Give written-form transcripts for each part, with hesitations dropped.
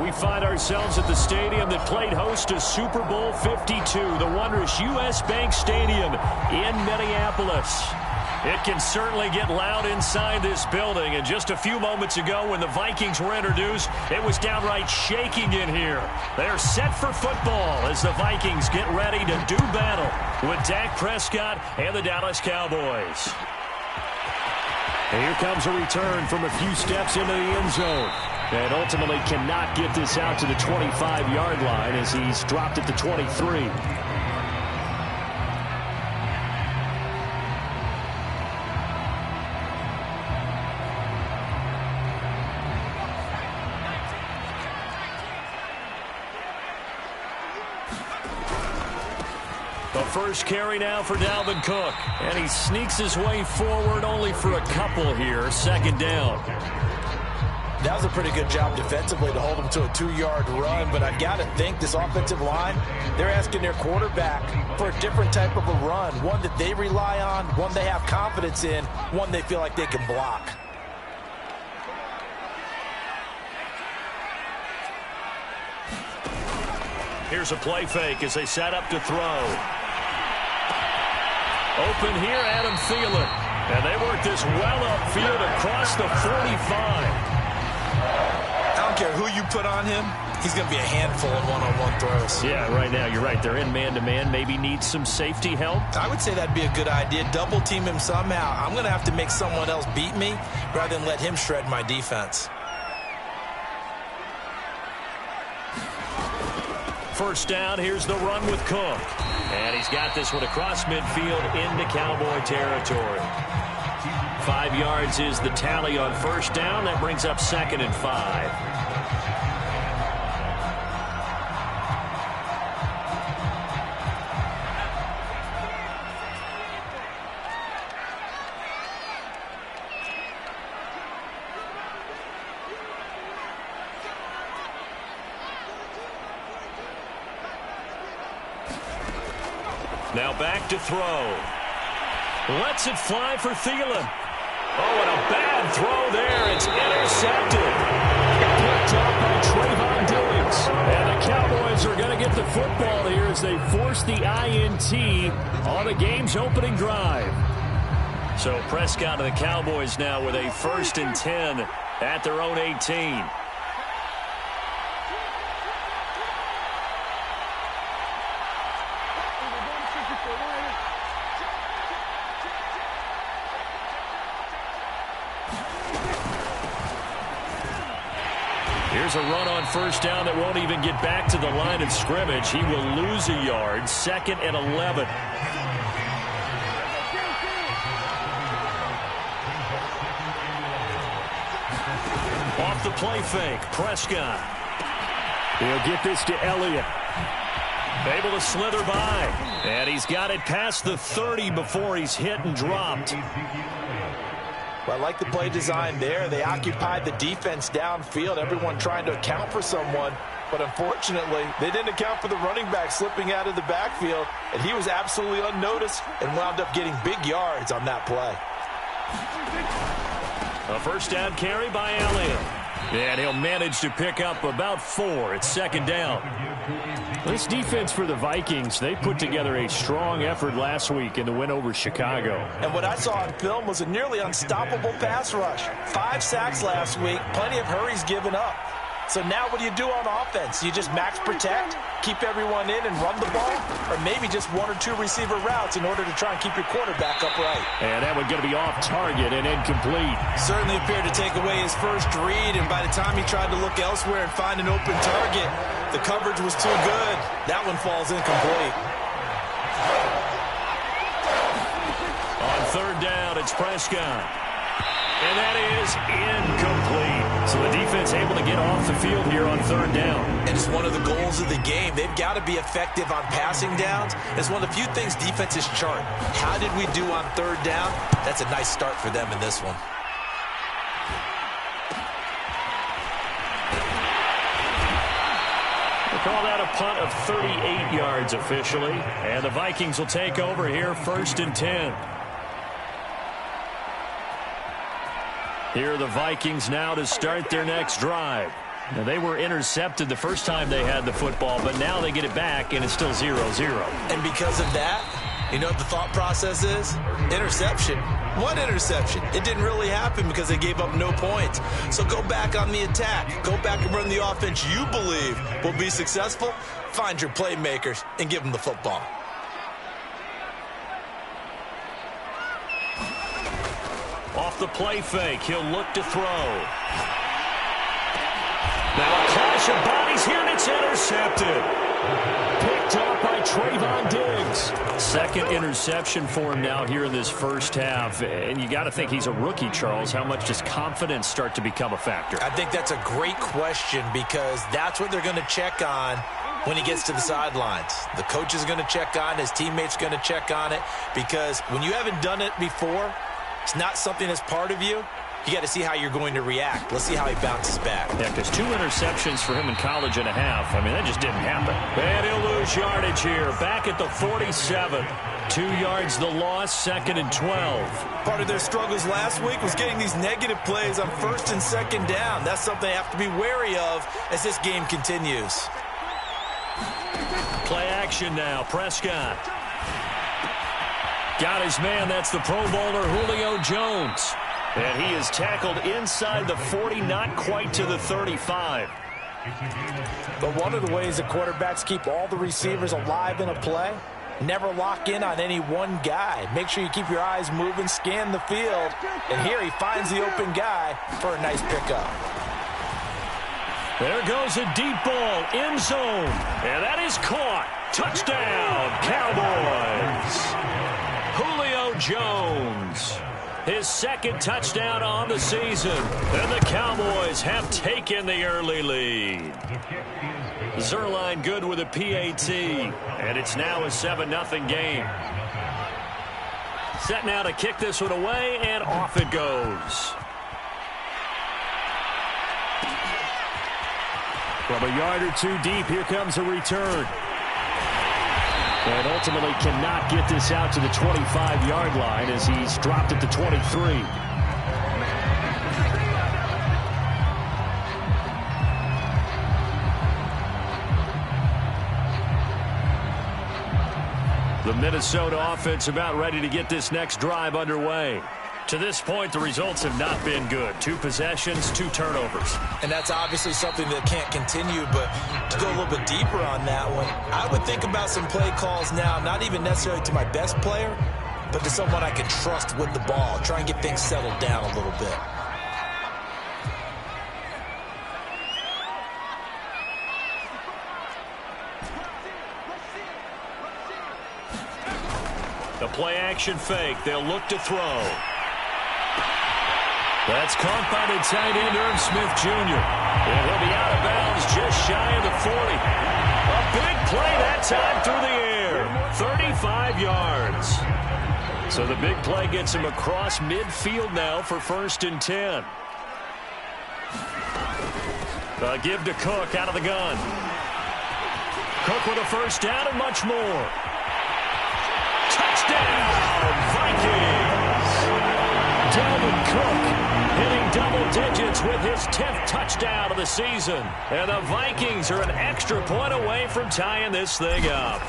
We find ourselves at the stadium that played host to Super Bowl 52, the wondrous U.S. Bank Stadium in Minneapolis. It can certainly get loud inside this building, and just a few moments ago when the Vikings were introduced, it was downright shaking in here. They're set for football as the Vikings get ready to do battle with Dak Prescott and the Dallas Cowboys. And here comes a return from a few steps into the end zone. And ultimately cannot get this out to the 25-yard line as he's dropped at the 23. The first carry now for Dalvin Cook. And he sneaks his way forward only for a couple here. Second down. That was a pretty good job defensively to hold him to a 2-yard run, but I got to think this offensive line, they're asking their quarterback for a different type of a run, one that they rely on, one they have confidence in, one they feel like they can block. Here's a play fake as they set up to throw. Open here, Adam Thielen. And they work this well upfield across the 45. I don't care who you put on him, he's going to be a handful in one-on-one throws. Yeah, right now you're right. They're in man-to-man. Maybe needs some safety help. I would say that'd be a good idea. Double team him somehow. I'm going to have to make someone else beat me rather than let him shred my defense. First down, here's the run with Cook. And he's got this one across midfield into Cowboy territory. 5 yards is the tally on first down. That brings up 2nd and 5. Now back to throw. Lets it fly for Thielen. Oh, and a bad throw there. It's intercepted. Picked up by Trayvon Diggs. And the Cowboys are going to get the football here as they force the INT on the game's opening drive. So Prescott and the Cowboys now with a 1st and 10 at their own 18. Here's a run on first down that won't even get back to the line of scrimmage. He will lose a yard. 2nd and 11. Off the play fake, Prescott. He'll get this to Elliott. Able to slither by. And he's got it past the 30 before he's hit and dropped. Well, I like the play design there. They occupied the defense downfield, everyone trying to account for someone. But unfortunately, they didn't account for the running back slipping out of the backfield, and he was absolutely unnoticed and wound up getting big yards on that play. A first down carry by Elliott. And he'll manage to pick up about 4. It's 2nd down. This defense for the Vikings, they put together a strong effort last week in the win over Chicago. And what I saw on film was a nearly unstoppable pass rush. 5 sacks last week, plenty of hurries given up. So now what do you do on offense? You just max protect, keep everyone in and run the ball, or maybe just 1 or 2 receiver routes in order to try and keep your quarterback upright. And that one going to be off target and incomplete. Certainly appeared to take away his first read, and by the time he tried to look elsewhere and find an open target, the coverage was too good. That one falls incomplete. On 3rd down, it's Prescott. And that is incomplete. So the defense able to get off the field here on 3rd down. And it's one of the goals of the game. They've got to be effective on passing downs. It's one of the few things defenses chart. How did we do on 3rd down? That's a nice start for them in this one. They call that a punt of 38 yards officially. And the Vikings will take over here 1st and 10. Here are the Vikings now to start their next drive. Now, they were intercepted the first time they had the football, but now they get it back, and it's still 0-0. And because of that, you know what the thought process is? Interception. What interception? It didn't really happen because they gave up no points. So go back on the attack. Go back and run the offense you believe will be successful. Find your playmakers and give them the football. Off the play fake, he'll look to throw. Now a clash of bodies here, and it's intercepted. Picked up by Trayvon Diggs. Second interception for him now here in this first half. And you got to think he's a rookie, Charles. How much does confidence start to become a factor? I think that's a great question because that's what they're going to check on when he gets to the sidelines. The coach is going to check on it. His teammates going to check on it because when you haven't done it before, it's not something that's part of you. You got to see how you're going to react. Let's see how he bounces back. Yeah, because 2 interceptions for him in college and a half. I mean, that just didn't happen. And he'll lose yardage here. Back at the 47. 2 yards the loss, 2nd and 12. Part of their struggles last week was getting these negative plays on 1st and 2nd down. That's something they have to be wary of as this game continues. Play action now. Prescott. Got his man. That's the Pro Bowler Julio Jones. And he is tackled inside the 40, not quite to the 35. But one of the ways that quarterbacks keep all the receivers alive in a play, never lock in on any one guy. Make sure you keep your eyes moving, scan the field. And here he finds the open guy for a nice pickup. There goes a deep ball, end zone. And that is caught. Touchdown, Cowboys. Julio Jones. His 2nd touchdown on the season. And the Cowboys have taken the early lead. Zerline good with a PAT. And it's now a 7-0 game. Set now to kick this one away, and off it goes. From a yard or 2 deep, here comes a return. And ultimately cannot get this out to the 25-yard line as he's dropped at the 23. The Minnesota offense about ready to get this next drive underway. To this point, the results have not been good. 2 possessions, 2 turnovers. And that's obviously something that can't continue, but to go a little bit deeper on that one, I would think about some play calls now, not even necessarily to my best player, but to someone I can trust with the ball. Try and get things settled down a little bit. The play action fake. They'll look to throw. That's caught by the tight end, Irv Smith Jr. And he'll be out of bounds just shy of the 40. A big play that time through the air. 35 yards. So the big play gets him across midfield now for 1st and 10. Give to Cook out of the gun. Cook with a 1st down and much more. Touchdown, Vikings! Dalvin Cook hitting double digits with his 10th touchdown of the season. And the Vikings are an extra point away from tying this thing up.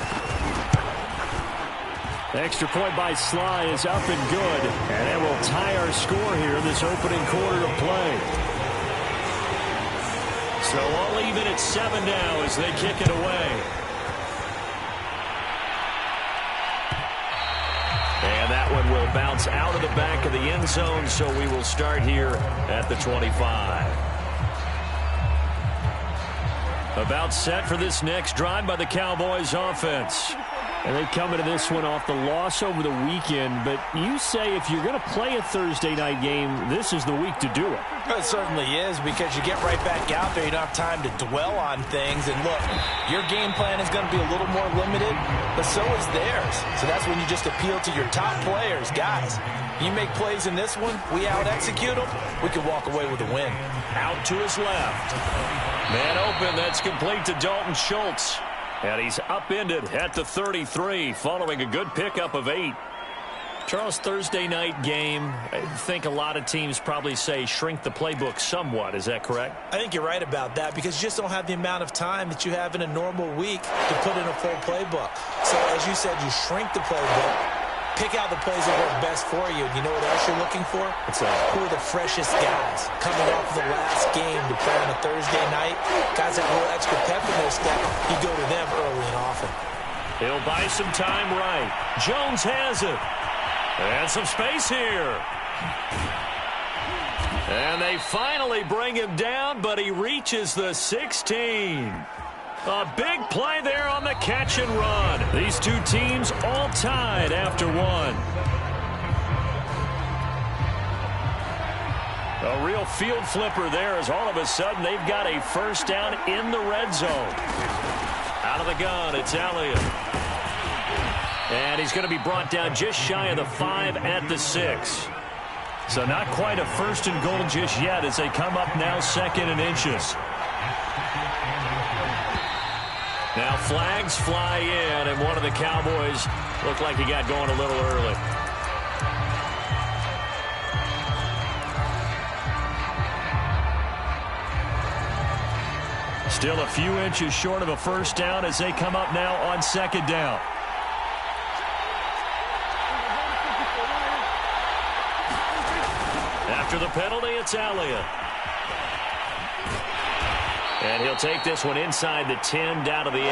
The extra point by Sly is up and good. And it will tie our score here in this opening quarter of play. So all even at 7 now as they kick it away. And that one will bounce out of the back of the end zone, so we will start here at the 25. About set for this next drive by the Cowboys offense. And they come into this one off the loss over the weekend, but you say if you're going to play a Thursday night game, this is the week to do it. It certainly is because you get right back out there. You don't have time to dwell on things. And look, your game plan is going to be a little more limited, but so is theirs. So that's when you just appeal to your top players. Guys, you make plays in this one, we out-execute them, we can walk away with a win. Out to his left. Man open, that's complete to Dalton Schultz. And he's upended at the 33 following a good pickup of 8. Charles, Thursday night game, I think a lot of teams probably say shrink the playbook somewhat. Is that correct? I think you're right about that because you just don't have the amount of time that you have in a normal week to put in a full playbook. So, as you said, you shrink the playbook, pick out the plays that work best for you. And you know what else you're looking for? Who are the freshest guys coming off the last game to play on a Thursday night? Guys that have a little extra pep in their step, you go to them early and often. He'll buy some time right. Jones has it. And some space here. And they finally bring him down, but he reaches the 16. A big play there on the catch and run. These two teams all tied after one. A real field flipper there as all of a sudden they've got a first down in the red zone. Out of the gun, it's Elliott. And he's going to be brought down just shy of the 5 at the 6. So not quite a first and goal just yet as they come up now second and inches. Now flags fly in, and one of the Cowboys looked like he got going a little early. Still a few inches short of a first down as they come up now on second down. After the penalty, it's Elliott. And he'll take this one inside the 10, down to the 8.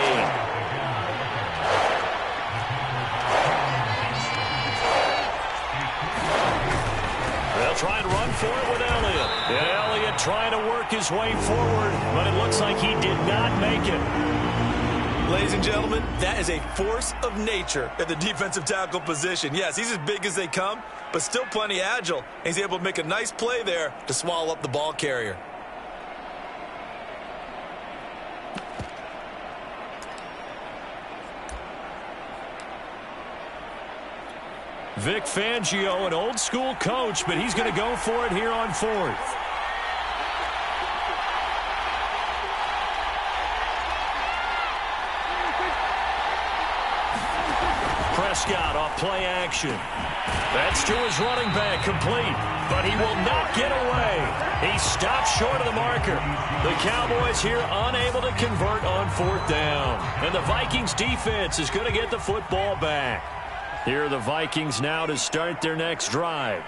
They'll try and run for it with Elliott. And Elliott trying to work his way forward, but it looks like he did not make it. Ladies and gentlemen, that is a force of nature at the defensive tackle position. Yes, he's as big as they come, but still plenty agile. He's able to make a nice play there to swallow up the ball carrier. Vic Fangio, an old-school coach, but he's going to go for it here on 4th. Prescott off play action. That's to his running back, complete, but he will not get away. He stopped short of the marker. The Cowboys here unable to convert on 4th down. And the Vikings defense is going to get the football back. Here are the Vikings now to start their next drive.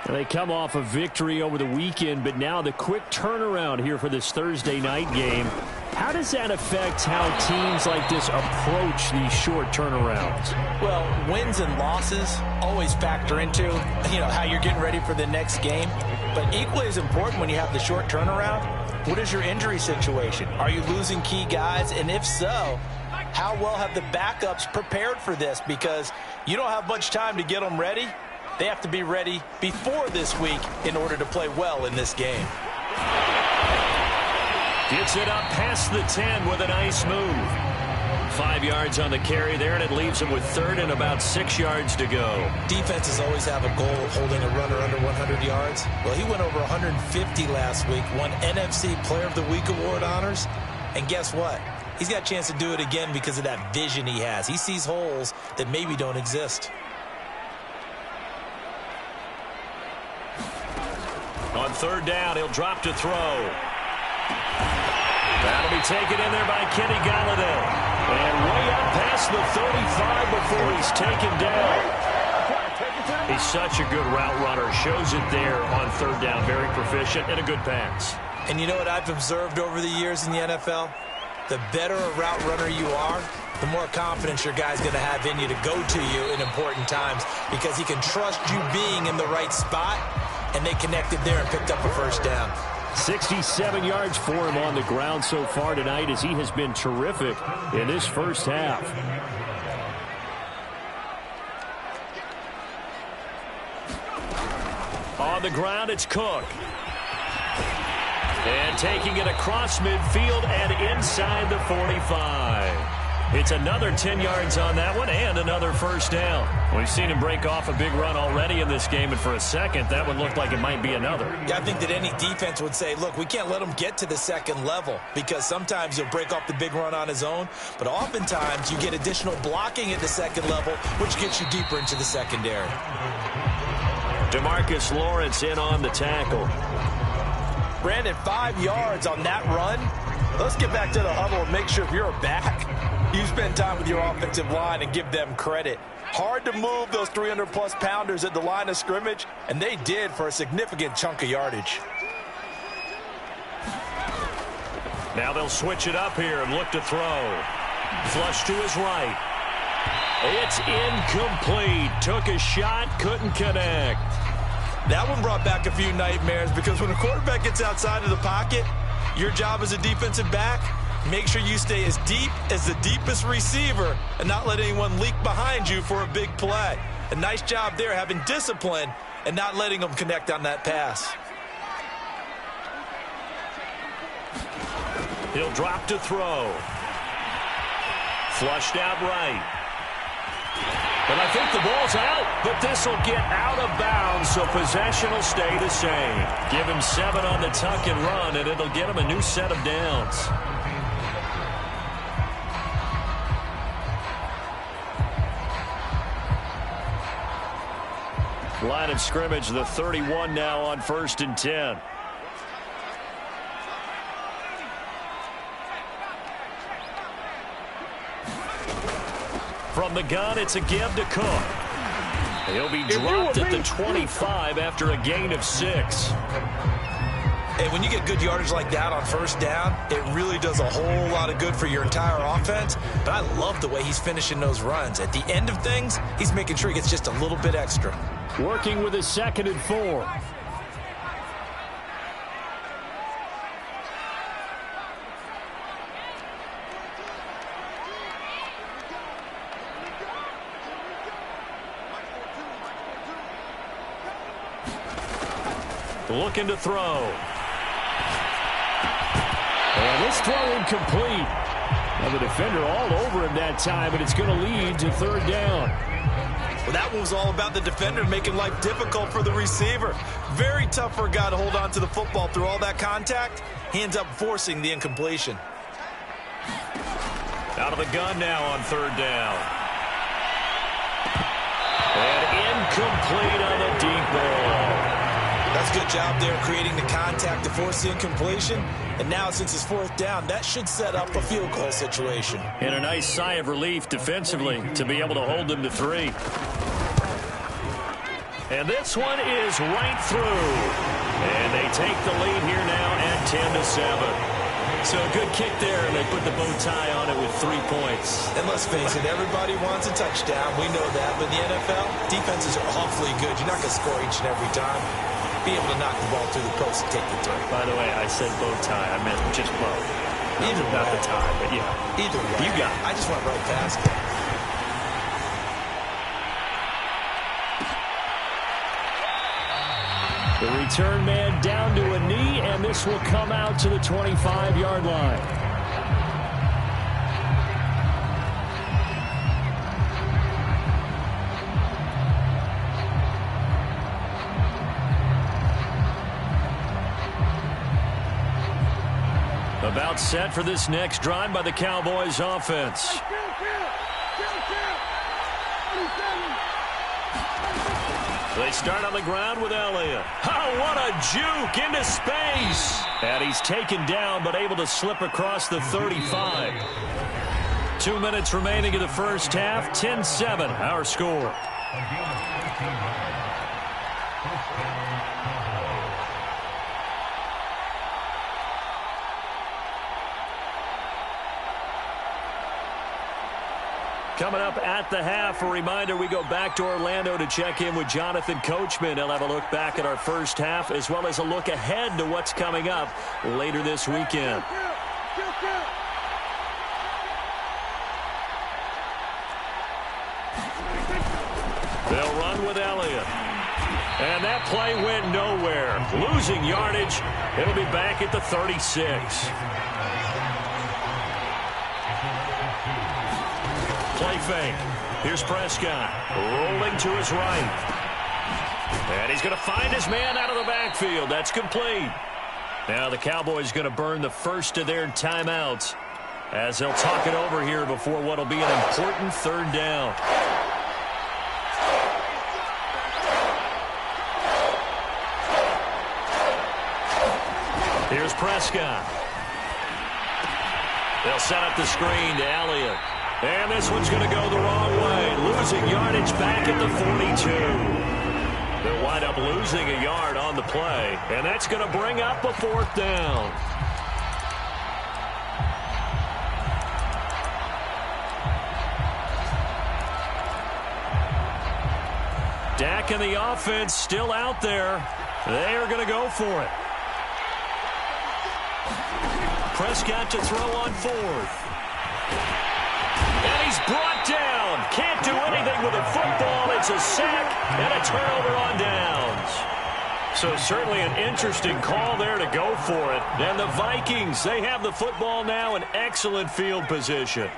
And they come off a victory over the weekend, but now the quick turnaround here for this Thursday night game. How does that affect how teams like this approach these short turnarounds? Well, wins and losses always factor into, how you're getting ready for the next game. But equally as important when you have the short turnaround, what is your injury situation? Are you losing key guys? And if so, how well have the backups prepared for this? Because you don't have much time to get them ready. They have to be ready before this week in order to play well in this game. Gets it up past the 10 with a nice move. 5 yards on the carry there, and it leaves him with 3rd and about 6 yards to go. Defenses always have a goal of holding a runner under 100 yards. Well, he went over 150 last week, won NFC Player of the Week award honors. And guess what? He's got a chance to do it again because of that vision he has. He sees holes that maybe don't exist. On 3rd down, he'll drop to throw. That'll be taken in there by Kenny Golladay. And way up past the 35 before he's taken down. He's such a good route runner. Shows it there on 3rd down. Very proficient and a good pass. And you know what I've observed over the years in the NFL? The better a route runner you are, the more confidence your guy's going to have in you to go to you in important times because he can trust you being in the right spot, and they connected there and picked up a first down. 67 yards for him on the ground so far tonight as he has been terrific in this first half. On the ground, it's Cook. And taking it across midfield and inside the 45. It's another 10 yards on that one and another first down. We've seen him break off a big run already in this game, and for a second, that one looked like it might be another. Yeah, I think that any defense would say, look, we can't let him get to the second level because sometimes he'll break off the big run on his own, but oftentimes you get additional blocking at the second level, which gets you deeper into the secondary. DeMarcus Lawrence in on the tackle. Brandon, 5 yards on that run. Let's get back to the huddle and make sure if you're a back, you spend time with your offensive line and give them credit. Hard to move those 300-plus pounders at the line of scrimmage, and they did for a significant chunk of yardage. Now they'll switch it up here and look to throw. Flush to his right. It's incomplete. Took a shot, couldn't connect. That one brought back a few nightmares because when a quarterback gets outside of the pocket, your job as a defensive back, make sure you stay as deep as the deepest receiver and not let anyone leak behind you for a big play. A nice job there having discipline and not letting them connect on that pass. He'll drop to throw. Flushed out right. And I think the ball's out, but this will get out of bounds, so possession will stay the same. Give him 7 on the tuck and run, and it'll get him a new set of downs. Line of scrimmage, the 31 now on 1st and 10. From the gun, it's a give to Cook. He'll be dropped at the 25 after a gain of 6. Hey, when you get good yardage like that on first down, it really does a whole lot of good for your entire offense. But I love the way he's finishing those runs. At the end of things, he's making sure he gets just a little bit extra. Working with a 2nd and 4. Looking to throw. And this throw incomplete. Now the defender all over him that time, but it's going to lead to 3rd down. Well, that one was all about the defender making life difficult for the receiver. Very tough for a guy to hold on to the football through all that contact. He ends up forcing the incompletion. Out of the gun now on 3rd down. And incomplete on the deep ball. That's a good job there creating the contact to force the incompletion. And now since it's 4th down, that should set up a field goal situation. And a nice sigh of relief defensively to be able to hold them to 3. And this one is right through. And they take the lead here now at 10-7. So a good kick there, and they put the bow tie on it with 3 points. And let's face it, everybody wants a touchdown. We know that. But in the NFL, defenses are awfully good. You're not going to score each and every time. Be able to knock the ball through the post and take the 3. By the way, I said bow tie. I meant just bow. Either way. Not the tie, but yeah. Either way. You got it. I just went right past it. The return man down to a knee, and this will come out to the 25-yard line. About set for this next drive by the Cowboys offense. They start on the ground with Elliott. Oh, what a juke into space. And he's taken down but able to slip across the 35. 2 minutes remaining in the first half. 10-7, our score. Coming up at the half, a reminder, we go back to Orlando to check in with Jonathan Coachman. He'll have a look back at our first half as well as a look ahead to what's coming up later this weekend. They'll run with Elliott. And that play went nowhere. Losing yardage. It'll be back at the 36. play fake. Here's Prescott rolling to his right. And he's going to find his man out of the backfield. That's complete. Now the Cowboys going to burn the first of their timeouts as they'll talk it over here before what will be an important third down. Here's Prescott. They'll set up the screen to Elliott. And this one's going to go the wrong way. Losing yardage back at the 42. They'll wind up losing a yard on the play. And that's going to bring up a fourth down. Dak and the offense still out there. They are going to go for it. Prescott to throw on fourth. And he's brought down. Can't do anything with a football. It's a sack and a turnover on downs. So certainly an interesting call there to go for it. And the Vikings, they have the football now in excellent field position.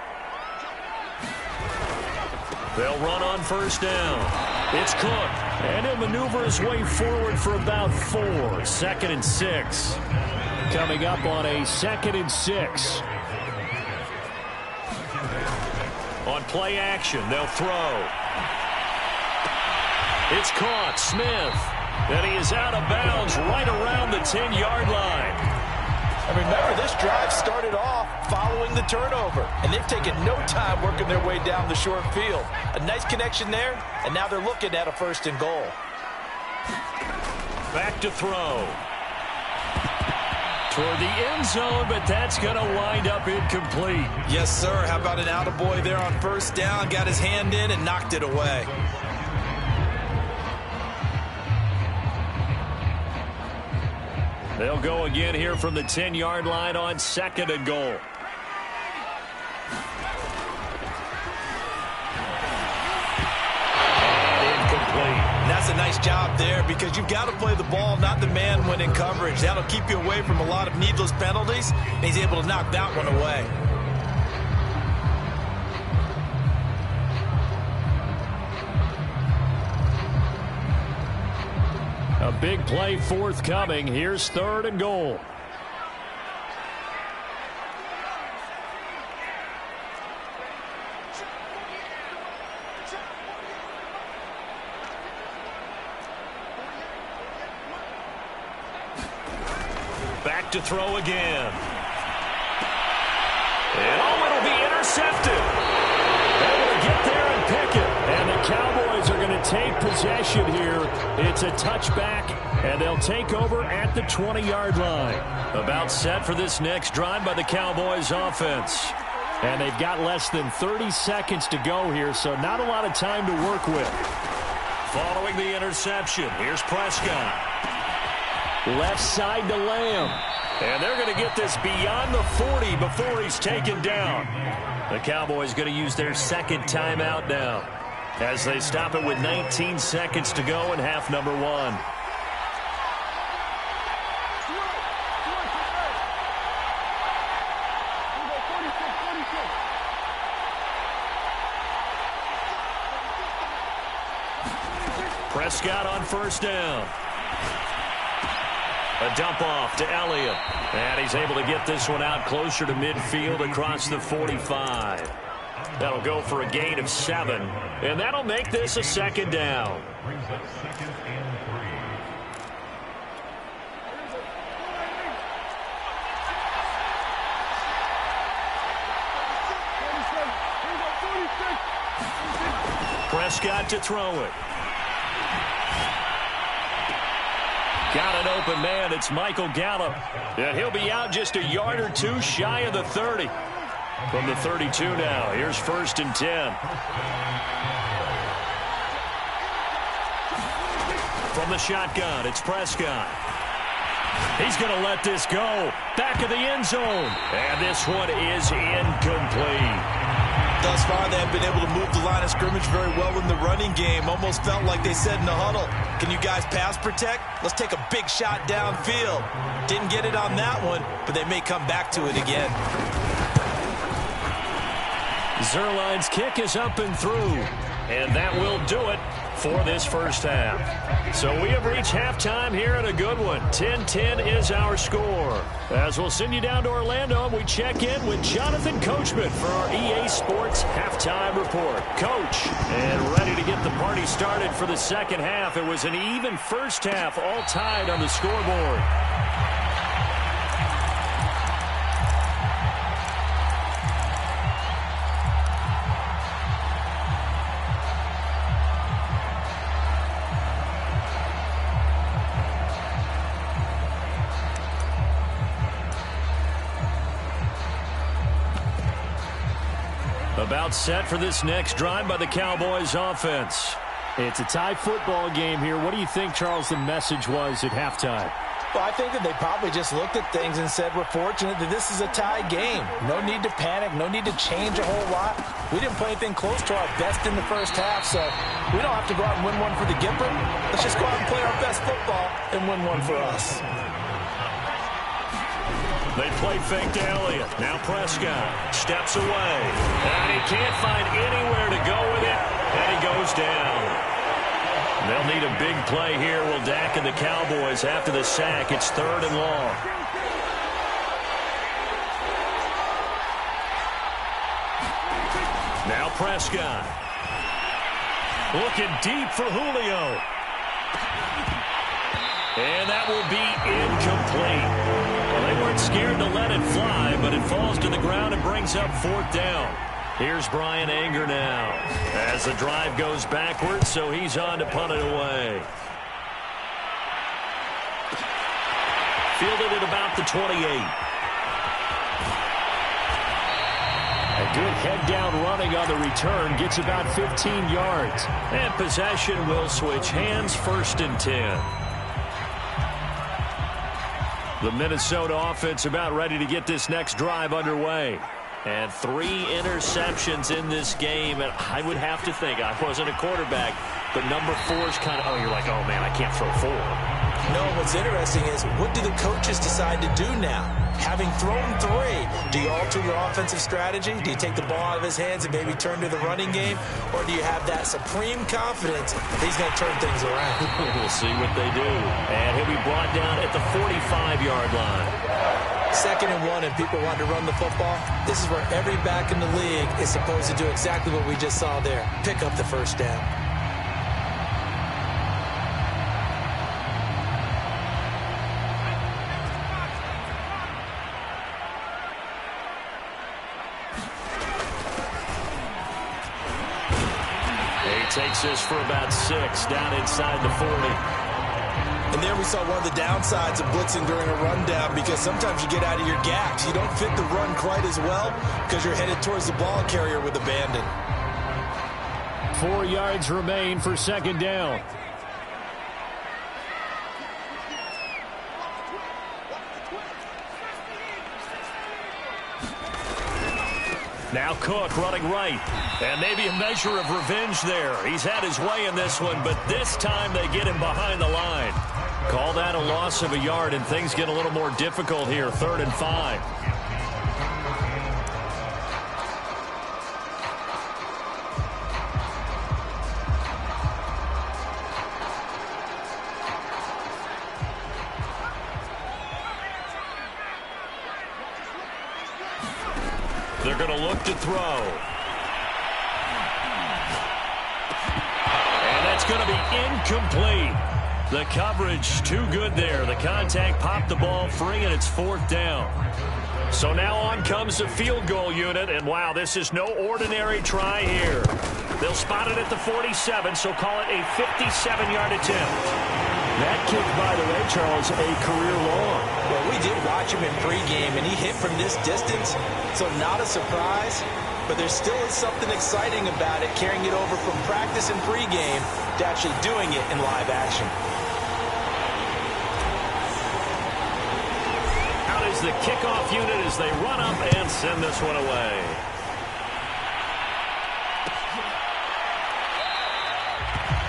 They'll run on first down. It's Cook. And he'll maneuver his way forward for about 4. 2nd and 6. Coming up on a 2nd and 6. On play action, they'll throw. It's caught. Smith. And he is out of bounds right around the 10-yard line. And remember, this drive started off following the turnover. And they've taken no time working their way down the short field. A nice connection there, and now they're looking at a 1st and goal. Back to throw. Toward the end zone, but that's going to wind up incomplete. Yes, sir. How about an attaboy there on first down? Got his hand in and knocked it away. They'll go again here from the 10-yard line on 2nd and goal. That's a nice job there because you've got to play the ball, not the man when in coverage. That'll keep you away from a lot of needless penalties, and he's able to knock that one away. A big play forthcoming. Here's 3rd and goal. Back to throw again. And it'll be intercepted. Able to get there and pick it. And the Cowboys are going to take possession here. It's a touchback, and they'll take over at the 20-yard line. About set for this next drive by the Cowboys offense. And they've got less than 30 seconds to go here, so not a lot of time to work with. Following the interception, here's Prescott. Left side to Lamb. And they're going to get this beyond the 40 before he's taken down. The Cowboys going to use their 2nd timeout now as they stop it with 19 seconds to go in half number 1. Prescott on first down. A dump off to Elliott. And he's able to get this one out closer to midfield across the 45. That'll go for a gain of 7. And that'll make this a 2nd down. Prescott to throw it. Got an open man. It's Michael Gallup. And he'll be out just a yard or 2 shy of the 30. From the 32 now. Here's 1st and 10. From the shotgun, it's Prescott. He's going to let this go. Back of the end zone. And this one is incomplete. Thus far, they have been able to move the line of scrimmage very well in the running game. Almost felt like they said in the huddle, can you guys pass protect? Let's take a big shot downfield. Didn't get it on that one, but they may come back to it again. Zerline's kick is up and through. And that will do it for this first half. So we have reached halftime here in a good one. 10-10 is our score. As we'll send you down to Orlando, we check in with Jonathan Coachman for our EA Sports Halftime Report. Coach, and ready to get the party started for the second half. It was an even first half, all tied on the scoreboard. About set for this next drive by the Cowboys offense. It's a tie football game here. What do you think, Charles, the message was at halftime? Well, I think that they probably just looked at things and said, we're fortunate that this is a tie game. No need to panic. No need to change a whole lot. We didn't play anything close to our best in the first half, so we don't have to go out and win one for the Gipper. Let's just go out and play our best football and win one for us. They play fake to Elliott. Now Prescott steps away. And he can't find anywhere to go with it. And he goes down. They'll need a big play here. Will Dak and the Cowboys after the sack. It's 3rd and long. Now Prescott. Looking deep for Julio. And that will be incomplete. Well, they weren't scared to let it fly, but it falls to the ground and brings up 4th down. Here's Brian Anger now as the drive goes backwards, so he's on to punt it away. Fielded at about the 28. A good head-down running on the return gets about 15 yards. And possession will switch hands, 1st and 10. The Minnesota offense about ready to get this next drive underway. And 3 interceptions in this game. And I would have to think, I wasn't a quarterback, but number 4 is kind of, you're like, oh, man, I can't throw 4. No, what's interesting is, what do the coaches decide to do now? Having thrown 3, do you alter your offensive strategy? Do you take the ball out of his hands and maybe turn to the running game? Or do you have that supreme confidence that he's going to turn things around? We'll see what they do. And he'll be brought down at the 45-yard line. 2nd and 1, and people want to run the football. This is where every back in the league is supposed to do exactly what we just saw there. Pick up the 1st down. Takes this for about 6 down inside the 40. And there we saw one of the downsides of blitzing during a rundown, because sometimes you get out of your gaps. You don't fit the run quite as well because you're headed towards the ball carrier with abandon. 4 yards remain for 2nd down. Now Cook running right. And maybe a measure of revenge there. He's had his way in this one, but this time they get him behind the line. Call that a loss of a yard, and things get a little more difficult here. 3rd and 5. They're going to look to throw. And that's going to be incomplete. The coverage too good there. The contact popped the ball free, and it's 4th down. So now on comes the field goal unit, and wow, this is no ordinary try here. They'll spot it at the 47, so call it a 57-yard attempt. That kick, by the way, Charles, a career long. Well, we did watch him in pregame, and he hit from this distance, so not a surprise. But there still is something exciting about it, carrying it over from practice and pregame to actually doing it in live action. Out is the kickoff unit as they run up and send this one away.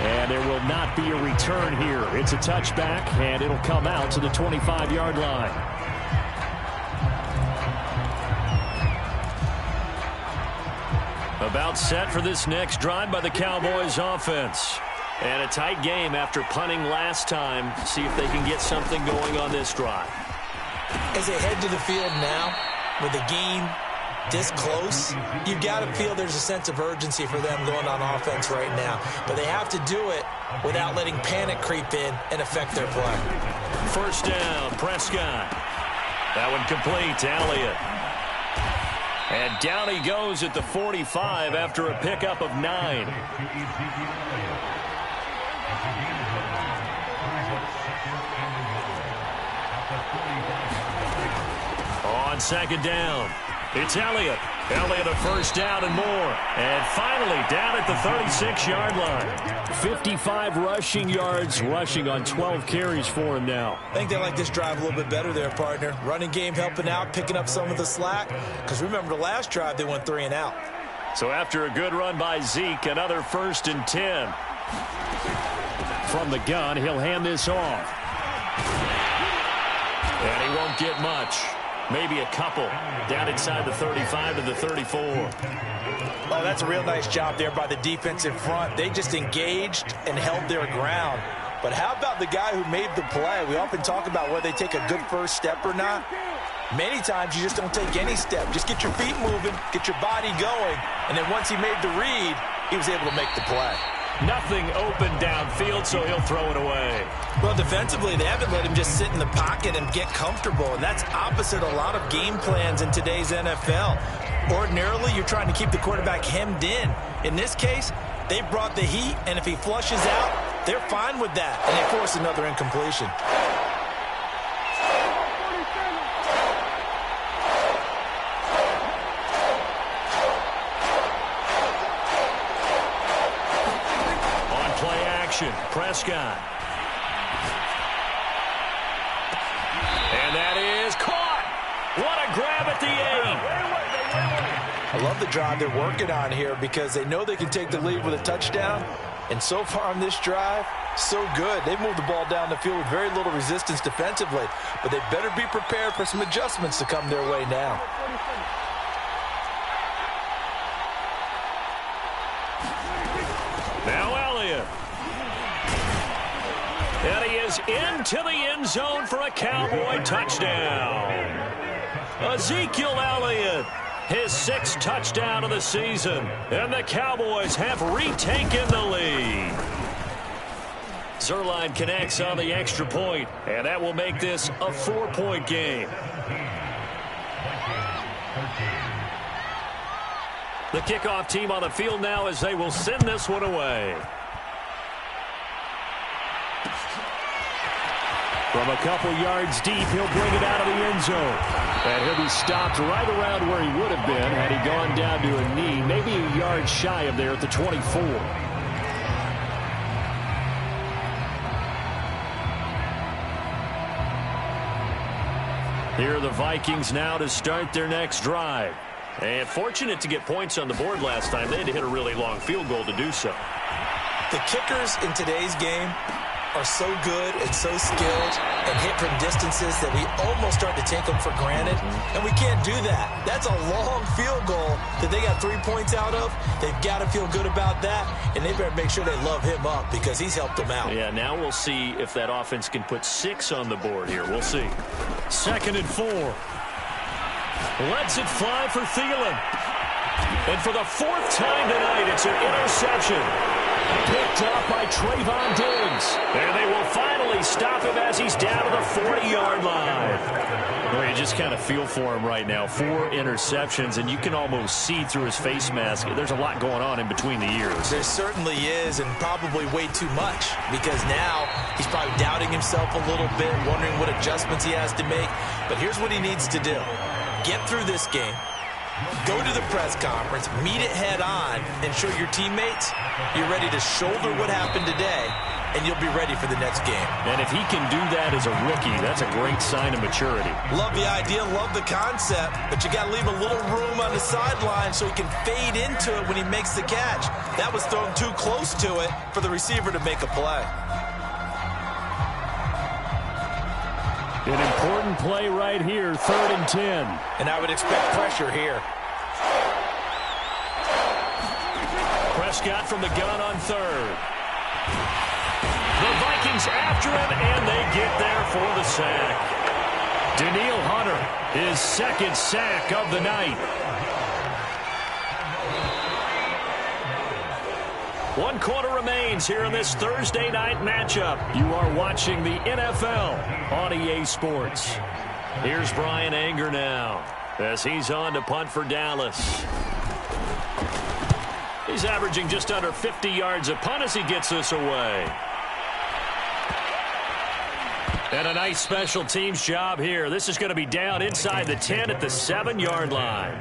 And there will not be a return here. It's a touchback, and it'll come out to the 25-yard line. About set for this next drive by the Cowboys offense. And a tight game after punting last time. See if they can get something going on this drive. As they head to the field now, with the game this close, you've got to feel there's a sense of urgency for them going on offense right now. But they have to do it without letting panic creep in and affect their play. First down, Prescott. That one complete to Elliott. And down he goes at the 45 after a pickup of 9. On second down, it's Elliott. Elliott a first down and more. And finally down at the 36-yard line. 55 rushing yards, rushing on 12 carries for him now. I think they like this drive a little bit better there, partner. Running game helping out, picking up some of the slack. Because remember the last drive, they went 3 and out. So after a good run by Zeke, another 1st and 10. From the gun, he'll hand this off. And he won't get much. Maybe a couple down inside the 35 to the 34. Oh, that's a real nice job there by the defensive front. They just engaged and held their ground. But how about the guy who made the play? We often talk about whether they take a good first step or not. Many times you just don't take any step. Just get your feet moving, get your body going, and then once he made the read, he was able to make the play. Nothing open downfield, so he'll throw it away. Well, defensively, they haven't let him just sit in the pocket and get comfortable, and that's opposite a lot of game plans in today's NFL. Ordinarily, you're trying to keep the quarterback hemmed in. In this case, they brought the heat, and if he flushes out, they're fine with that, and they force another incompletion. Prescott. And that is caught. What a grab at the 8. I love the drive they're working on here because they know they can take the lead with a touchdown. And so far on this drive, so good. They moved the ball down the field with very little resistance defensively. But they better be prepared for some adjustments to come their way now. Now Elliott. And he is into the end zone for a Cowboy touchdown. Ezekiel Elliott, his 6th touchdown of the season. And the Cowboys have retaken the lead. Zerline connects on the extra point, and that will make this a 4-point game. The kickoff team on the field now as they will send this one away. From a couple yards deep, he'll bring it out of the end zone. And he'll be stopped right around where he would have been had he gone down to a knee, maybe a yard shy of there at the 24. Here are the Vikings now to start their next drive. And fortunate to get points on the board last time. They had to hit a really long field goal to do so. The kickers in today's game are so good and so skilled and hit from distances that we almost start to take them for granted, and we can't do that. That's a long field goal that they got 3 points out of. They've got to feel good about that, and they better make sure they love him up because he's helped them out. Yeah, now we'll see if that offense can put 6 on the board here. We'll see. 2nd and 4. Lets it fly for Thielen. And for the 4th time tonight, it's an interception. Picked up by Trayvon Diggs. And they will finally stop him as he's down to the 40-yard line. Well, you just kind of feel for him right now. 4 interceptions, and you can almost see through his face mask. There's a lot going on in between the ears. There certainly is, and probably way too much, because now he's probably doubting himself a little bit, wondering what adjustments he has to make. But here's what he needs to do. Get through this game. Go to the press conference, meet it head on, and show your teammates you're ready to shoulder what happened today, and you'll be ready for the next game. And if he can do that as a rookie, that's a great sign of maturity. Love the idea, love the concept, but you got to leave a little room on the sideline so he can fade into it when he makes the catch. That was thrown too close to it for the receiver to make a play. An important play right here, 3rd and 10. And I would expect pressure here. Prescott from the gun on third. The Vikings after him, and they get there for the sack. Danielle Hunter, his second sack of the night. 1 quarter remains here in this Thursday night matchup. You are watching the NFL on EA Sports. Here's Brian Anger now as he's on to punt for Dallas. He's averaging just under 50 yards a punt as he gets this away. And a nice special teams job here. This is going to be down inside the 10 at the 7-yard line.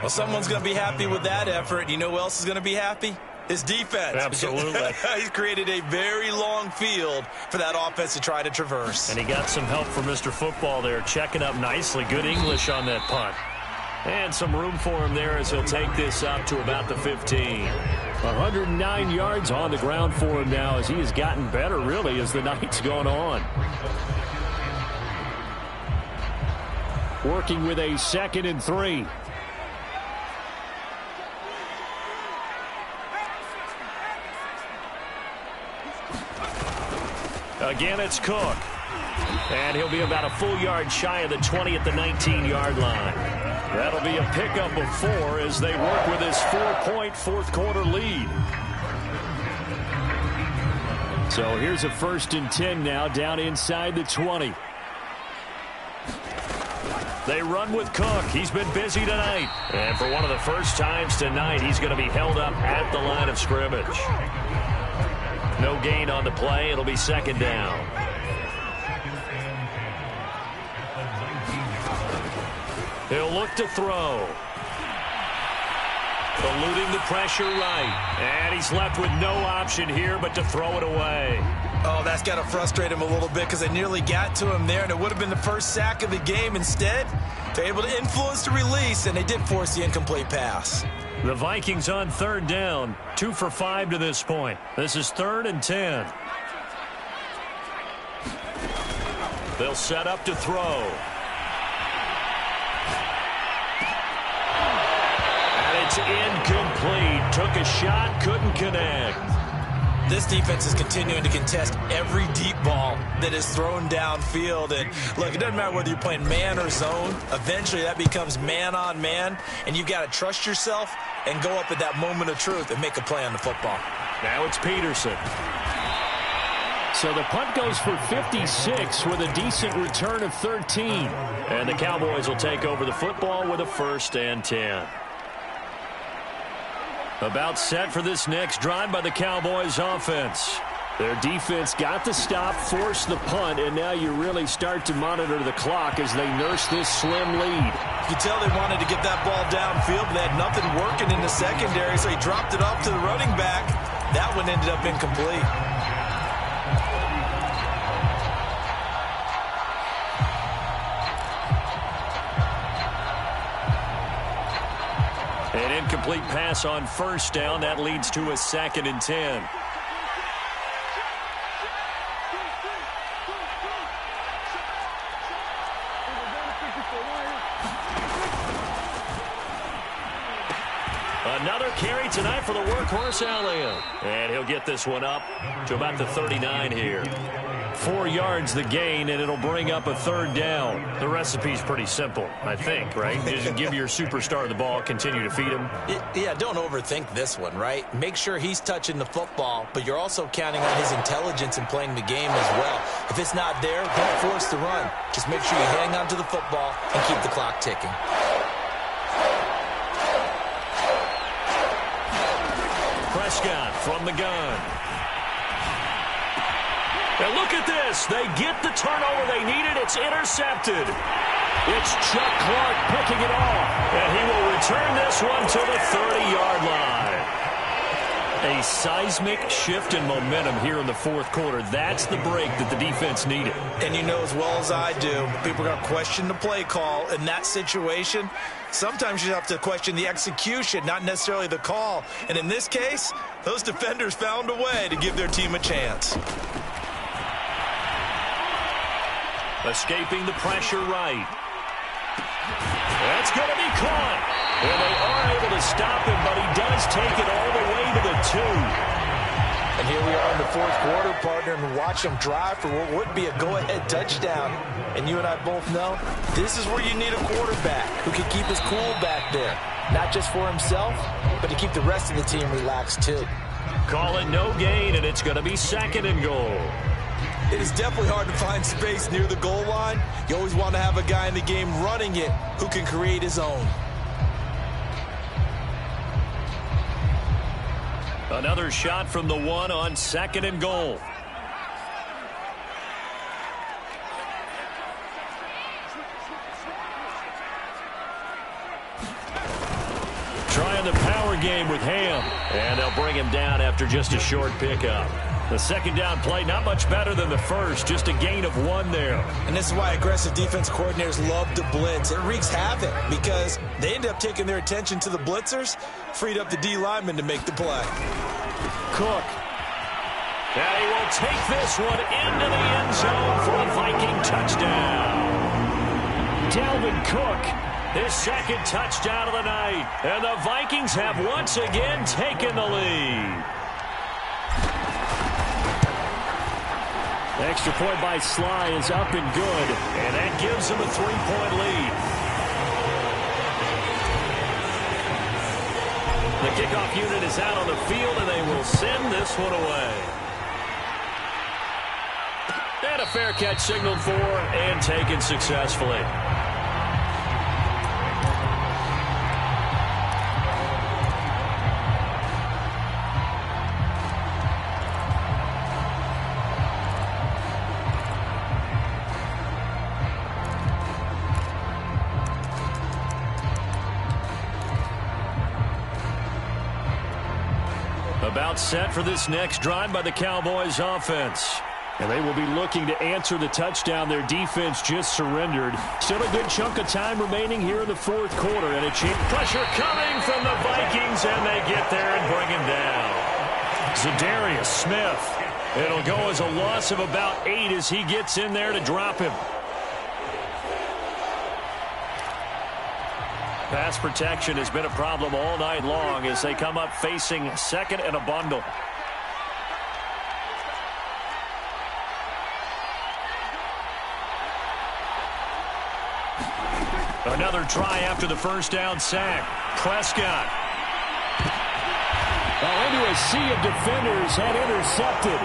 Well, someone's going to be happy with that effort. You know who else is going to be happy? His defense. Absolutely. He's created a very long field for that offense to try to traverse. And he got some help from Mr. Football there, checking up nicely. Good English on that punt. And some room for him there as he'll take this up to about the 15. 109 yards on the ground for him now as he has gotten better, really, as the night's gone on. Working with a 2nd and 3. Again, it's Cook. And he'll be about a full yard shy of the 20 at the 19-yard line. That'll be a pickup of 4 as they work with his 4-point fourth-quarter lead. So here's a 1st and 10 now down inside the 20. They run with Cook. He's been busy tonight. And for one of the first times tonight, he's going to be held up at the line of scrimmage. No gain on the play. It'll be 2nd down. He'll look to throw. Eluding the pressure right. And he's left with no option here but to throw it away. Oh, that's got to frustrate him a little bit because they nearly got to him there, and it would have been the first sack of the game. Instead, they're able to influence the release, and they did force the incomplete pass. The Vikings on 3rd down. 2 for 5 to this point. This is 3rd and 10. They'll set up to throw. And it's incomplete. Took a shot, couldn't connect. This defense is continuing to contest every deep ball that is thrown downfield. And look, it doesn't matter whether you're playing man or zone. Eventually that becomes man on man, and you've got to trust yourself and go up at that moment of truth and make a play on the football. Now it's Peterson. So the punt goes for 56 with a decent return of 13. And the Cowboys will take over the football with a 1st and 10. About set for this next drive by the Cowboys offense. Their defense got the stop, forced the punt, and now you really start to monitor the clock as they nurse this slim lead. You can tell they wanted to get that ball downfield, but they had nothing working in the secondary, so he dropped it off to the running back. That one ended up incomplete. An incomplete pass on 1st down. That leads to a 2nd and 10. Another carry tonight for the workhorse Elliott. And he'll get this one up to about the 39 here. 4 yards the gain, and it'll bring up a 3rd down. The recipe's pretty simple, I think, right? Just give your superstar the ball, continue to feed him. Yeah, don't overthink this one, right? Make sure he's touching the football, but you're also counting on his intelligence in playing the game as well. If it's not there, don't force the run. Just make sure you hang on to the football and keep the clock ticking. Prescott from the gun. And look at this. They get the turnover they needed. It's intercepted. It's Chuck Clark picking it off. And he will return this one to the 30-yard line. A seismic shift in momentum here in the 4th quarter. That's the break that the defense needed. And you know as well as I do, people are going to question the play call in that situation. Sometimes you have to question the execution, not necessarily the call. And in this case, those defenders found a way to give their team a chance. Escaping the pressure right. That's going to be caught. And they are able to stop him, but he does take it all the way to the 2. And here we are in the fourth quarter, partner, and watch them drive for what would be a go-ahead touchdown. And you and I both know this is where you need a quarterback who can keep his cool back there. Not just for himself, but to keep the rest of the team relaxed too. Call it no gain, and it's going to be 2nd and goal. It is definitely hard to find space near the goal line. You always want to have a guy in the game running it who can create his own. Another shot from the 1 on 2nd and goal. Trying the power game with Ham. And they'll bring him down after just a short pickup. The second down play, not much better than the first, just a gain of 1 there. And this is why aggressive defense coordinators love to blitz. It wreaks havoc because they end up taking their attention to the blitzers, freed up the D lineman to make the play. Cook. And he will take this one into the end zone for a Viking touchdown. Dalvin Cook, his 2nd touchdown of the night. And the Vikings have once again taken the lead. Extra point by Sly is up and good, and that gives them a 3-point lead. The kickoff unit is out on the field, and they will send this one away. And a fair catch signaled for and taken successfully. About set for this next drive by the Cowboys offense. And they will be looking to answer the touchdown their defense just surrendered. Still a good chunk of time remaining here in the fourth quarter. And a pressure coming from the Vikings, and they get there and bring him down. Zadarius Smith. It'll go as a loss of about 8 as he gets in there to drop him. Pass protection has been a problem all night long as they come up facing 2nd and a bundle. Another try after the first down sack. Prescott. Into a sea of defenders and intercepted.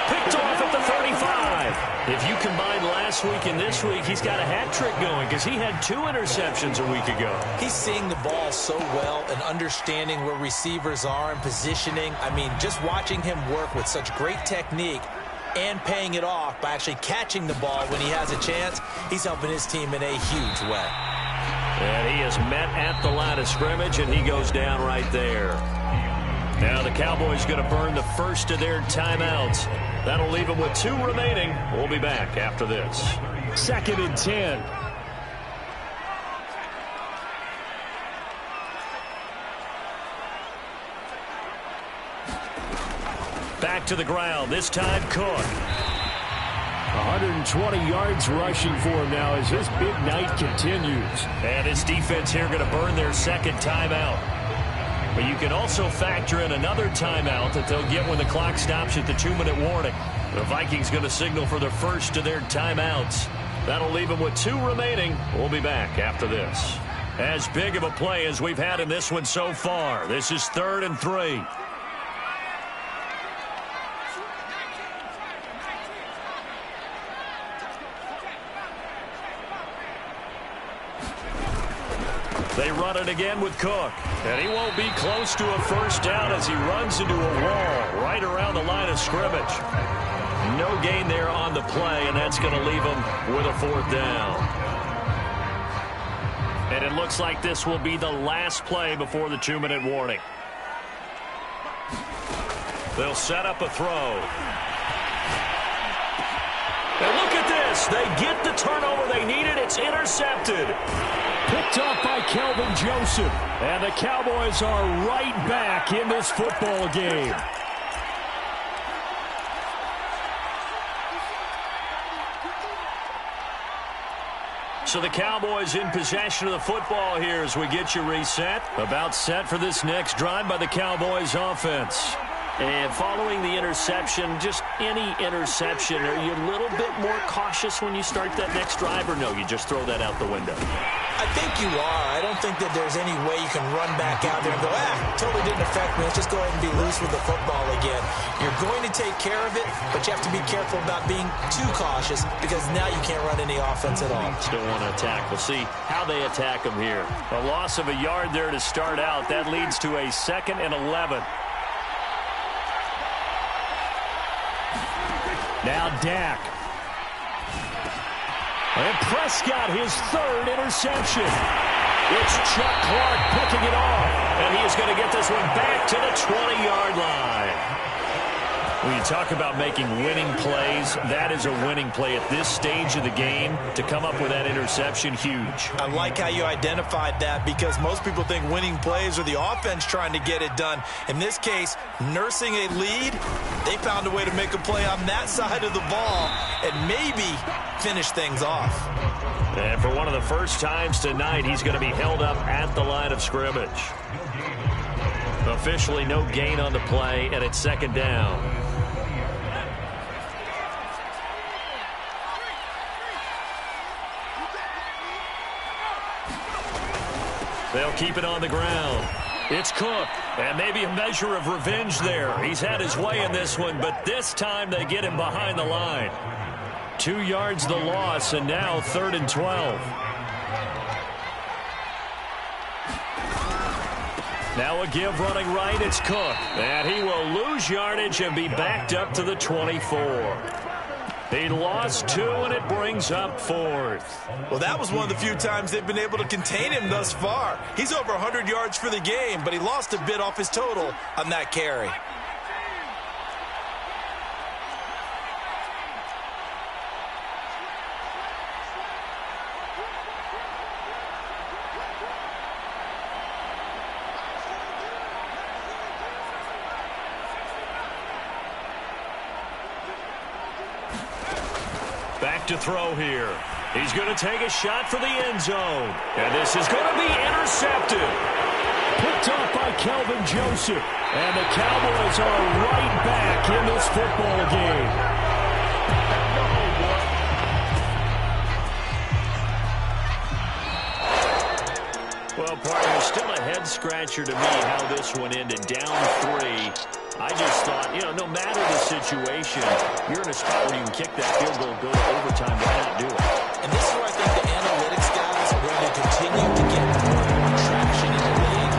Picked off at the 35. If you combine last week and this week, he's got a hat trick going because he had 2 interceptions a week ago. He's seeing the ball so well and understanding where receivers are and positioning. I mean, just watching him work with such great technique and paying it off by actually catching the ball when he has a chance, he's helping his team in a huge way. And he is met at the line of scrimmage, and he goes down right there. Now the Cowboys going to burn the first of their timeouts. That'll leave them with 2 remaining. We'll be back after this. 2nd and 10. Back to the ground. This time Cook. 120 yards rushing for him now as this big night continues. And this defense here going to burn their 2nd timeout. But you can also factor in another timeout that they'll get when the clock stops at the 2-minute warning. The Vikings going to signal for the first of their timeouts. That'll leave them with 2 remaining. We'll be back after this. As big of a play as we've had in this one so far. This is 3rd and 3. They run it again with Cook. And he won't be close to a first down as he runs into a wall right around the line of scrimmage. No gain there on the play, and that's going to leave him with a 4th down. And it looks like this will be the last play before the 2-minute warning. They'll set up a throw. And look at this. They get the turnover they needed. It's intercepted. Picked up by Kelvin Joseph. And the Cowboys are right back in this football game. So the Cowboys in possession of the football here as we get you reset. About set for this next drive by the Cowboys offense. And following the interception, just any interception, are you a little bit more cautious when you start that next drive, or no, you just throw that out the window? I think you are. I don't think that there's any way you can run back out there and go, totally didn't affect me. Let's just go ahead and be loose with the football again. You're going to take care of it, but you have to be careful about being too cautious because now you can't run any offense at all. Still want to attack. We'll see how they attack them here. A loss of a yard there to start out. That leads to a 2nd and 11. Now Dak. And Prescott, his 3rd interception. It's Chuck Clark picking it off. And he is going to get this one back to the 20-yard line. When you talk about making winning plays, that is a winning play at this stage of the game. To come up with that interception, huge. I like how you identified that because most people think winning plays are the offense trying to get it done. In this case, nursing a lead, they found a way to make a play on that side of the ball and maybe finish things off. And for one of the first times tonight, he's going to be held up at the line of scrimmage. Officially no gain on the play, and it's 2nd down. They'll keep it on the ground. It's Cook, and maybe a measure of revenge there. He's had his way in this one, but this time they get him behind the line. 2 yards the loss, and now 3rd and 12. Now a give running right, it's Cook. And he will lose yardage and be backed up to the 24. He lost 2, and it brings up 4th. Well, that was one of the few times they've been able to contain him thus far. He's over 100 yards for the game, but he lost a bit off his total on that carry. Back to throw here. He's going to take a shot for the end zone. And this is going to be intercepted. Picked off by Kelvin Joseph. And the Cowboys are right back in this football game. Well, partner, still a head-scratcher to me how this one ended. Down 3. I just thought, no matter the situation, you're in a spot where you can kick that field goal, go to overtime, why not do it? And this is where I think the analytics guys are going to continue to get more and more traction in the league.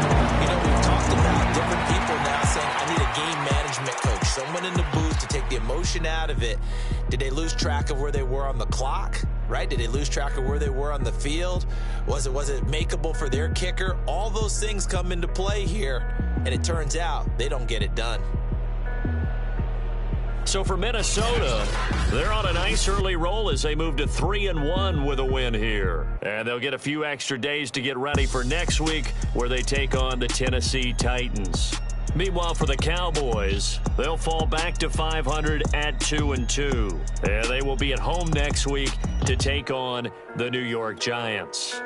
We've talked about different people now saying, I need a game management coach, someone in the booth to take the emotion out of it. Did they lose track of where they were on the clock? Right? Did they lose track of where they were on the field? Was it makeable for their kicker? All those things come into play here, and it turns out they don't get it done. So for Minnesota, they're on a nice early roll as they move to 3-1 with a win here. And they'll get a few extra days to get ready for next week where they take on the Tennessee Titans. Meanwhile, for the Cowboys, they'll fall back to 500 at 2-2. And they will be at home next week to take on the New York Giants.